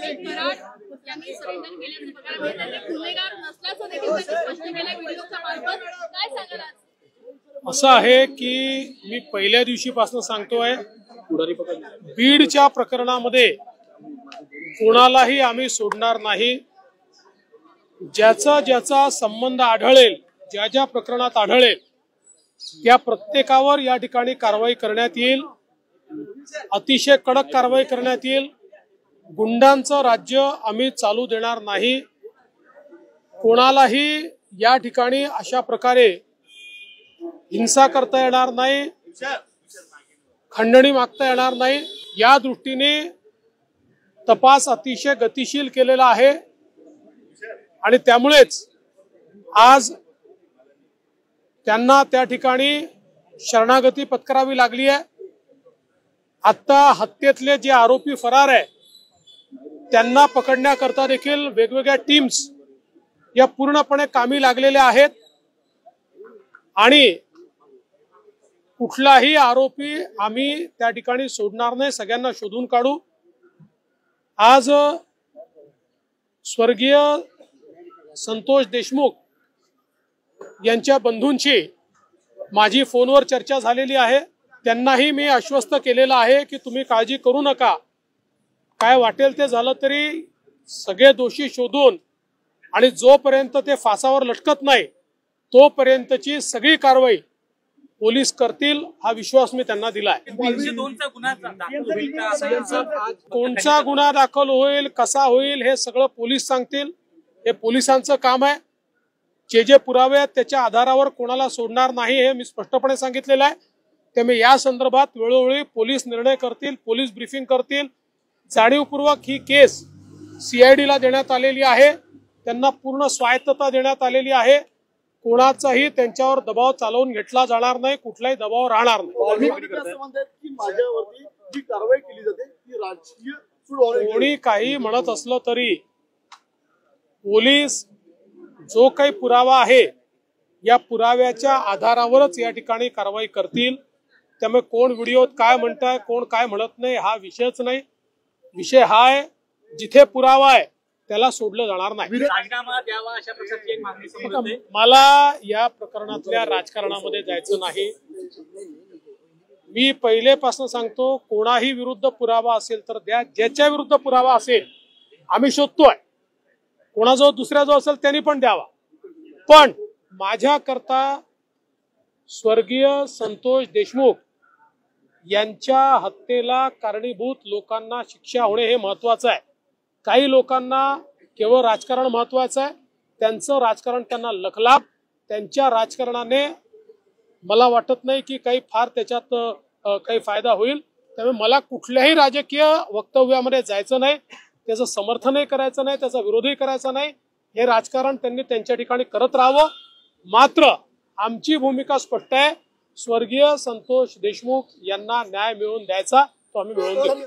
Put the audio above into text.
कराड यांनी सरेंडर केल्याचं बघायला मिळतं. ते गुन्हेगार नसल्याचं देखील त्यांनी स्पष्ट केलंय व्हिडिओच्या मार्फत. काय सांगाल आज? असं आहे की मी पहिल्या दिवशीपासून सांगतोय, बीडच्या प्रकरणामध्ये कोणालाही आम्ही सोडणार नाही. ज्याचा संबंध आढळेल, ज्या प्रकरणात आढळेल त्या प्रत्येकावर या ठिकाणी कारवाई करण्यात येईल. अतिशय कडक कारवाई करण्यात येईल. गुंडांचं राज्य आम्ही चालू देणार नाही. कोणालाही या ठिकाणी अशा प्रकारे हिंसा करता येणार नाही, खंडणी मागता येणार नाही. या दृष्टीने तपास अतिशय गतिशील केलेला आहे आणि त्यामुळेच आज त्यांना त्या ठिकाणी शरणागती पत्करावी लागली आहे. आता हत्येतले जे आरोपी फरार आहे त्यांना पकडण्याकरता देखील वेगवेगळ्या टीम्स या पूर्णपणे कामी लागलेल्या आहेत आणि कुठलाही आरोपी आम्ही त्या ठिकाणी सोडणार नाही. सगळ्यांना शोधून काढू. आज स्वर्गीय संतोष देशमुख यांच्या बंधूंची माझी फोनवर चर्चा झालेली आहे. त्यांनाही मी आश्वस्त केलेलं आहे की तुम्ही काळजी करू नका, काय वाटेल ते झालं तरी सगळे दोषी शोधून आणि जोपर्यंत ते फासावर लटकत नाही तोपर्यंतची सगळी कारवाई पोलीस करतील, हा विश्वास मी त्यांना दिला आहे. कोणचा गुन्हा दाखल होईल, कसा होईल हे सगळं पोलीस सांगतील. हे पोलिसांचं काम आहे. जे पुरावे आहेत त्याच्या आधारावर कोणाला सोडणार नाही हे मी स्पष्टपणे सांगितलेलं आहे. त्यामुळे या संदर्भात वेळोवेळी पोलीस निर्णय करतील, पोलीस ब्रीफिंग करतील. जाणीवपूर्वक ही केस CID ला देण्यात आलेली आहे. त्यांना पूर्ण स्वायत्तता देण्यात आलेली आहे. कोणाचाही त्यांच्यावर दबाव चालवून घेतला जाणार नाही, कुठलाही दबाव राहणार नाही. कोणी काही म्हणत असलं तरी पोलीस जो काही पुरावा आहे या पुराव्याच्या आधारावरच या ठिकाणी कारवाई करतील. त्यामुळे कोण व्हिडिओत काय म्हणताय, कोण काय म्हणत नाही हा विषयच नाही. विषय हा आहे जिथे पुरावा आहे त्याला सोडलं जाणार नाही. मला या प्रकरणातल्या राजकारणामध्ये जायचं नाही. मी पहिलेपासून सांगतो, कोणाही विरुद्ध पुरावा असेल तर द्या. ज्याच्या विरुद्ध पुरावा असेल आम्ही शोधतोय. कोणाजवळ दुसऱ्याजवळ असेल त्यांनी पण द्यावा. पण माझ्या करता स्वर्गीय संतोष देशमुख यांच्या हत्येला कारणीभूत लोकांना शिक्षा होणे हे महत्वाचं आहे. काही लोकांना केवळ राजकारण महत्वाचं आहे. त्यांचं राजकारण त्यांना लखलाभ. त्यांच्या राजकारणाने मला वाटत नाही की काही फार त्याच्यात काही फायदा होईल. त्यामुळे मला कुठल्याही राजकीय वक्तव्यामध्ये जायचं नाही, त्याचं समर्थनही करायचं नाही, त्याचा विरोधही करायचा नाही. हे राजकारण त्यांनी त्यांच्या ठिकाणी करत राहावं. मात्र आमची भूमिका स्पष्ट आहे. स्वर्गीय संतोष देशमुख यांना न्याय मिळवून द्यायचा, तो आम्ही मिळवून देऊ.